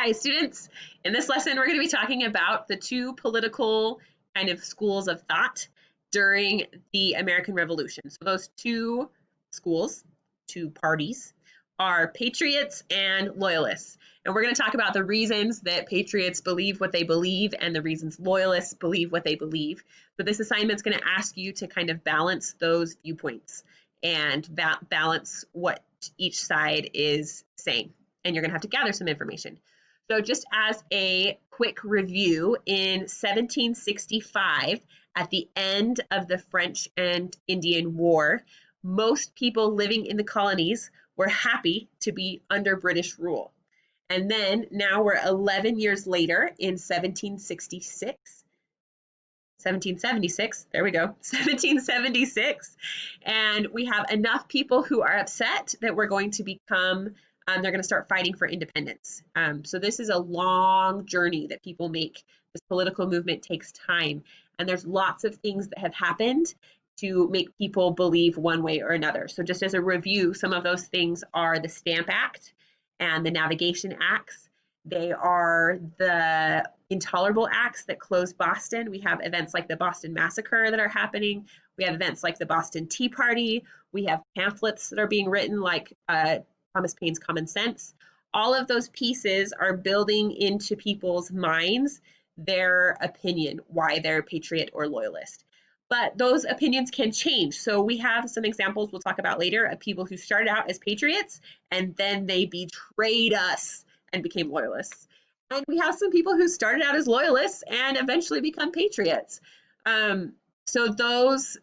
Hi, students. In this lesson, we're going to be talking about the two political kind of schools of thought during the American Revolution. So those two schools, two parties, are Patriots and Loyalists. And we're going to talk about the reasons that Patriots believe what they believe and the reasons Loyalists believe what they believe. So this assignment's going to ask you to kind of balance those viewpoints and balance what each side is saying. And you're going to have to gather some information. So just as a quick review, in 1765, at the end of the French and Indian War, most people living in the colonies were happy to be under British rule. And then now we're 11 years later in 1776, there we go, 1776, and we have enough people who are upset that we're going to become they're going to start fighting for independence. So this is a long journey that people make. This political movement takes time, and there's lots of things that have happened to make people believe one way or another. So just as a review, some of those things are the Stamp Act and the Navigation Acts. They are the intolerable acts that closed Boston. We have events like the Boston Massacre that are happening. We have events like the Boston Tea Party. We have pamphlets that are being written like Thomas Paine's Common Sense. All of those pieces are building into people's minds their opinion, why they're patriot or loyalist. But those opinions can change. So we have some examples we'll talk about later of people who started out as patriots and then they betrayed us and became loyalists. And we have some people who started out as loyalists and eventually become patriots. So those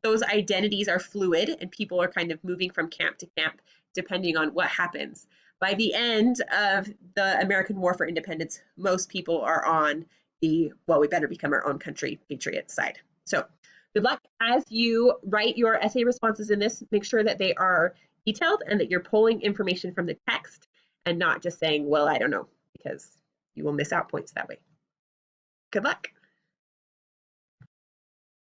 identities are fluid and people are kind of moving from camp to camp depending on what happens. By the end of the American War for Independence, most people are on the, well, we better become our own country, patriot side. So good luck as you write your essay responses in this. Make sure that they are detailed and that you're pulling information from the text and not just saying, well, I don't know, because you will miss out points that way. Good luck.